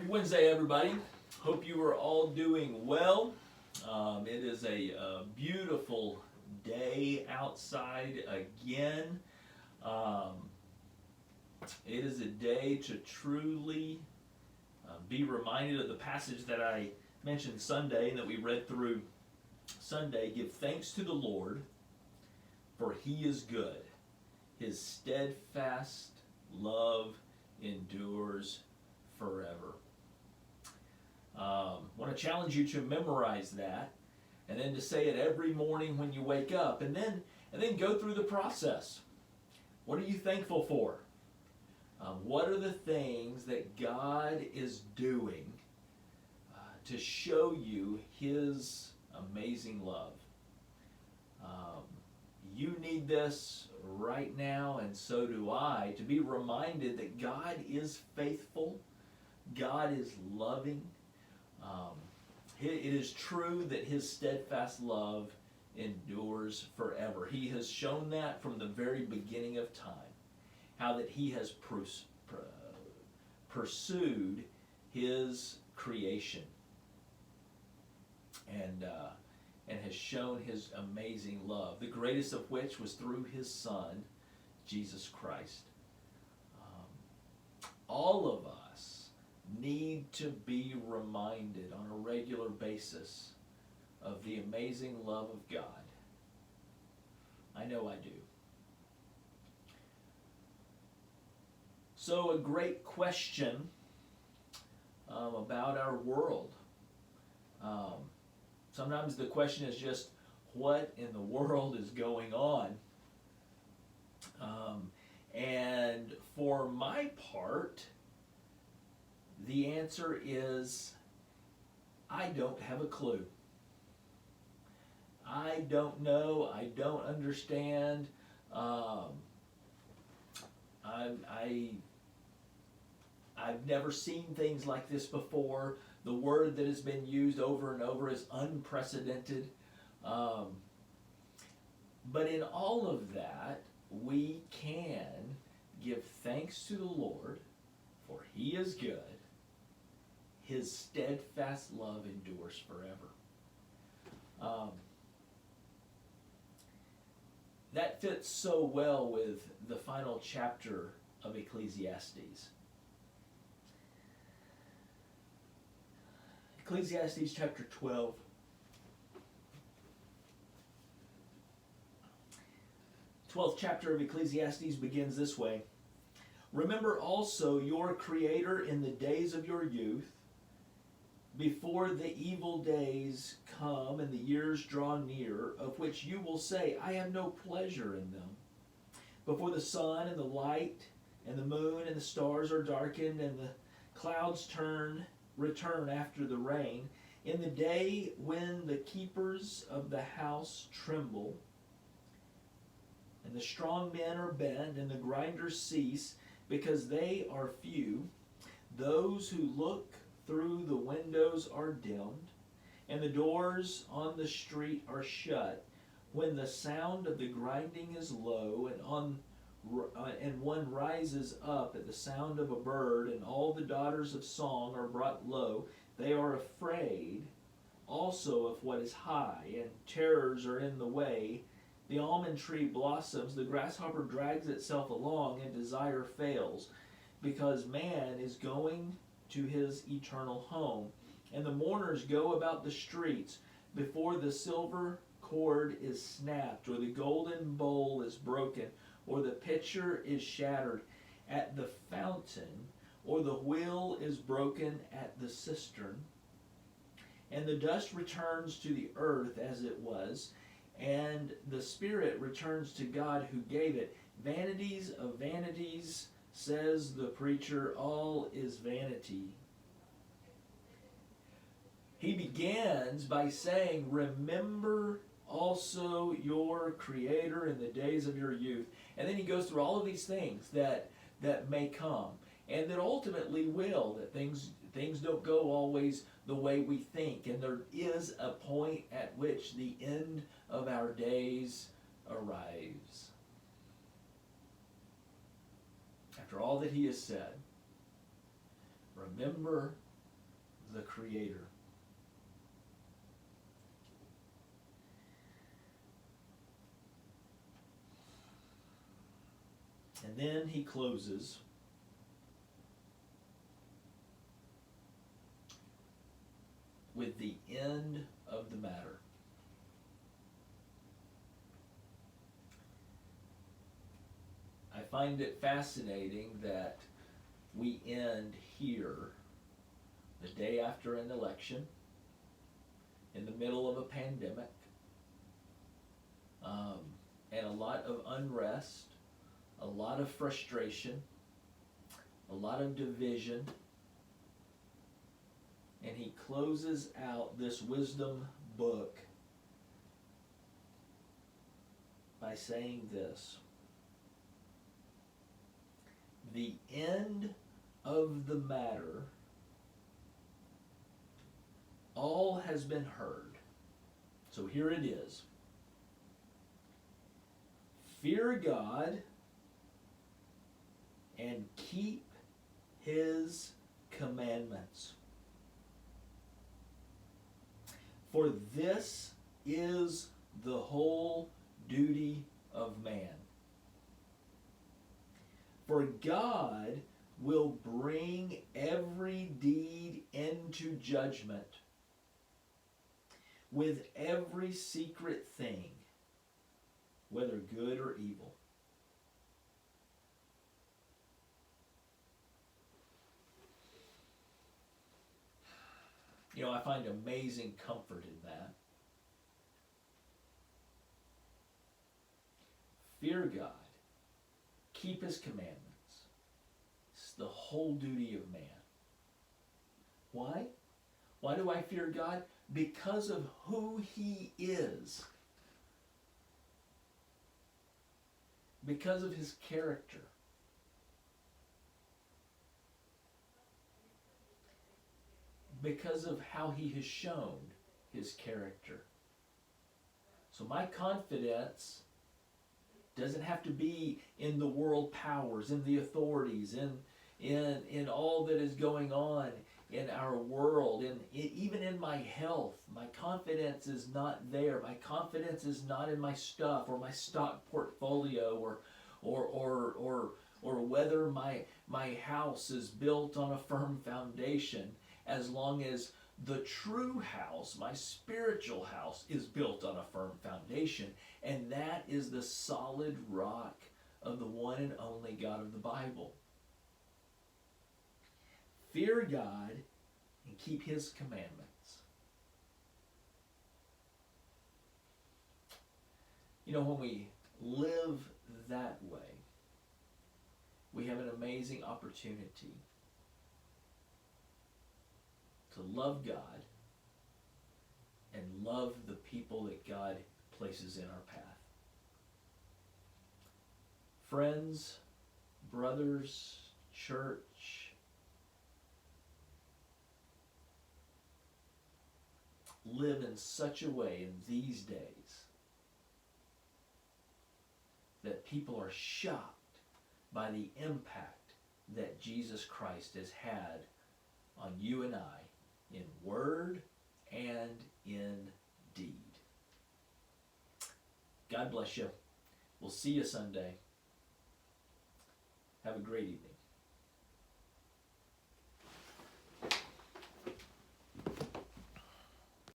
Happy Wednesday, everybody. Hope you are all doing well. It is a beautiful day outside again. It is a day to truly be reminded of the passage that I mentioned Sunday and that we read through Sunday. Give thanks to the Lord, for He is good. His steadfast love endures forever. Want to challenge you to memorize that, and then to say it every morning when you wake up, and then go through the process. What are you thankful for? What are the things that God is doing to show you His amazing love? You need this right now, and so do I, to be reminded that God is faithful, God is loving. It is true that His steadfast love endures forever. He has shown that from the very beginning of time, how that He has pursued His creation and has shown His amazing love, the greatest of which was through His Son, Jesus Christ. All of us need to be reminded on a regular basis of the amazing love of God. I know I do. So, a great question about our world. Sometimes the question is just, what in the world is going on? And for my part, the answer is, I don't have a clue. I don't know. I don't understand. I've never seen things like this before. The word that has been used over and over is unprecedented. But in all of that, we can give thanks to the Lord, for He is good. His steadfast love endures forever. That fits so well with the final chapter of Ecclesiastes. Ecclesiastes chapter 12. 12th chapter of Ecclesiastes begins this way. Remember also your Creator in the days of your youth, before the evil days come and the years draw near, of which you will say, I have no pleasure in them. Before the sun and the light and the moon and the stars are darkened and the clouds return after the rain, in the day when the keepers of the house tremble, and the strong men are bent, and the grinders cease, because they are few, those who look through the windows are dimmed, and the doors on the street are shut, when the sound of the grinding is low, and one rises up at the sound of a bird, and all the daughters of song are brought low. They are afraid also of what is high, and terrors are in the way. The almond tree blossoms, the grasshopper drags itself along, and desire fails, because man is going to his eternal home. And the mourners go about the streets before the silver cord is snapped, or the golden bowl is broken, or the pitcher is shattered at the fountain, or the wheel is broken at the cistern. And the dust returns to the earth as it was, and the spirit returns to God who gave it. Vanities of vanities, says the preacher, all is vanity. He begins by saying, remember also your Creator in the days of your youth. And then he goes through all of these things that may come, and that ultimately will, that things don't go always the way we think. And there is a point at which the end of our days arrives. After all that he has said, remember the Creator. And then he closes with the end of the matter. I find it fascinating that we end here the day after an election, in the middle of a pandemic, and a lot of unrest, a lot of frustration, a lot of division. And he closes out this wisdom book by saying this: the end of the matter, all has been heard. So here it is. Fear God and keep his commandments. For this is the whole duty of man. For God will bring every deed into judgment with every secret thing, whether good or evil. You know, I find amazing comfort in that. Fear God. Keep his commandments. It's the whole duty of man. Why? Why do I fear God? Because of who he is. Because of his character. Because of how he has shown his character. So my confidence doesn't have to be in the world powers, in the authorities, in all that is going on in our world, even in my health. My confidence is not there. My confidence is not in my stuff or my stock portfolio or whether my house is built on a firm foundation, as long as the true house, my spiritual house, is built on a firm foundation. And that is the solid rock of the one and only God of the Bible. Fear God and keep his commandments. You know, when we live that way, we have an amazing opportunity to love God and love the people that God places in our path. Friends, brothers, church, live in such a way in these days that people are shocked by the impact that Jesus Christ has had on you and I, in word and in deed. God bless you. We'll see you Sunday. Have a great evening.